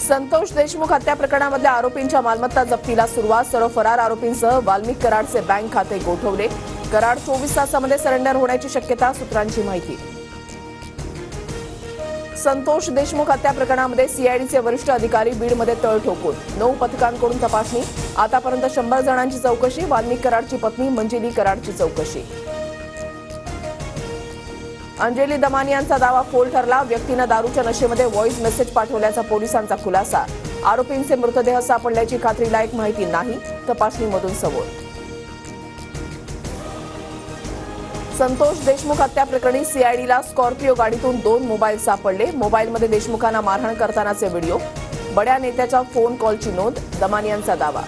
संतोष देशमुख हत्या प्रकरणामधल्या आरोपींच्या मालमत्ता जप्तीला सुरुवात. सर्व फरार आरोपींसह वाल्मिक कराडचे बँक खाते गोठवले. कराड 24 तासामध्ये सरेंडर होण्याची शक्यता, सूत्रांची माहिती. संतोष देशमुख हत्या प्रकरणामध्ये सीआयडीचे वरिष्ठ अधिकारी बीडमध्ये तळ ठोकून 9 पथकांकडून तपासणी. आतापर्यंत 100 जणांची चौकशी. वाल्मिक कराडची पत्नी मंजिली कराडची चौकशी. अंजली दमानियांचा दावा फोल ठरला. व्यक्तीनं दारूच्या नशेमध्ये व्हॉइस मेसेज पाठवल्याचा पोलिसांचा खुलासा. आरोपींचे मृतदेह सापडल्याची खात्रीलायक माहिती नाही, तपासणीमधून समोर. संतोष देशमुख हत्या प्रकरणी सीआयडीला स्कॉर्पिओ गाडीतून 2 मोबाईल सापडले. मोबाईलमध्ये देशमुखांना मारहाण करतानाचे व्हिडिओ. बड्या नेत्याच्या फोन कॉलची नोंद. दमानियांचा दावा.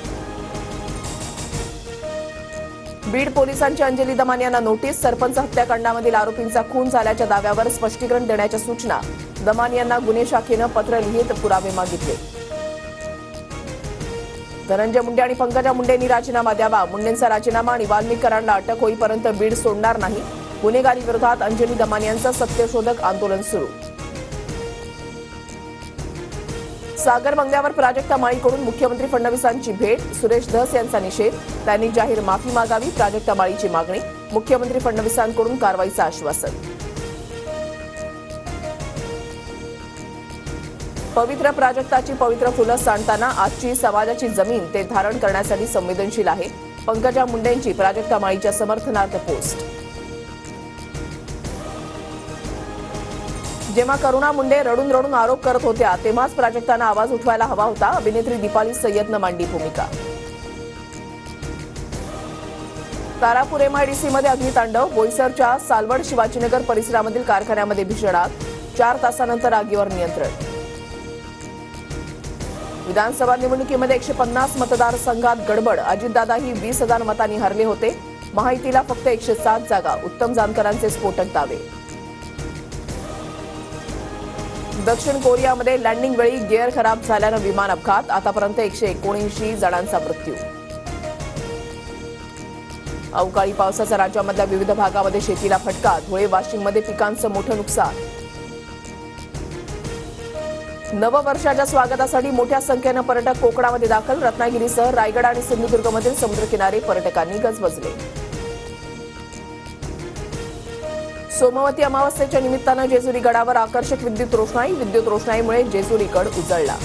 बीड पोलिसांची अंजली दमानियांना नोटीस. सरपंच हत्याकांडामधील आरोपींचा खून झाल्याच्या दाव्यावर स्पष्टीकरण देण्याच्या सूचना. दमानियांना गुन्हे शाखेनं पत्र लिहित पुरावे मागितले. धनंजय मुंडे आणि पंकजा मुंडेंनी राजीनामा द्यावा. मुंडेंचा राजीनामा आणि वाल्मिक कराडला अटक होईपर्यंत बीड सोडणार नाही. गुन्हेगारी विरोधात अंजली दमानियांचं सत्यशोधक आंदोलन सुरू. सागर बंगल्यावर प्राजक्ता माळीकडून मुख्यमंत्री फडणवीसांची भेट. सुरेश धस यांचा निषेध. त्यांनी जाहीर माफी मागावी, प्राजक्ता माळीची मागणी. मुख्यमंत्री फडणवीसांकडून कारवाईचं आश्वासन. पवित्र प्राजक्ताची पवित्र फुलं सांडताना आजची समाजाची जमीन ते धारण करण्यासाठी संवेदनशील आहे. पंकजा मुंडेंची प्राजक्ता माळीच्या समर्थनार्थ पोस्ट. जेव्हा करुणा मुंडे रडून रडून आरोप करत होत्या तेव्हाच प्राजक्तांना आवाज उठवायला हवा होता. अभिनेत्री दीपाली सय्यदनं मांडली भूमिका. तारापूर एमआयडीसीमध्ये अग्नितांडव. बोईसरच्या सालवड शिवाजीनगर परिसरामधील कारखान्यामध्ये भीषण आग. 4 तासानंतर आगीवर नियंत्रण. विधानसभा निवडणुकीमध्ये 150 मतदारसंघात गडबड. अजितदादाही 20,000 मतांनी हरले होते. महायुतीला फक्त 107 जागा. उत्तम जानकरांचे स्फोटक दावे. दक्षिण कोरियामध्ये लँडिंग वेळी गिअर खराब झाल्यानं विमान अपघात. आतापर्यंत 179 जणांचा मृत्यू. अवकाळी पावसाचा राज्यामधल्या विविध भागामध्ये शेतीला फटका. धुळे वाशिममध्ये पिकांचं मोठं नुकसान. नववर्षाच्या स्वागतासाठी मोठ्या संख्येनं पर्यटक कोकणामध्ये दाखल. रत्नागिरीसह रायगड आणि सिंधुदुर्गमधील समुद्रकिनारे पर्यटकांनी गजबजले. सोमवती अमावस्येच्या निमित्तानं जेजुरी गडावर आकर्षक विद्युत रोषणाई. विद्युत रोषणाईमुळे जेजुरी गड उजळला.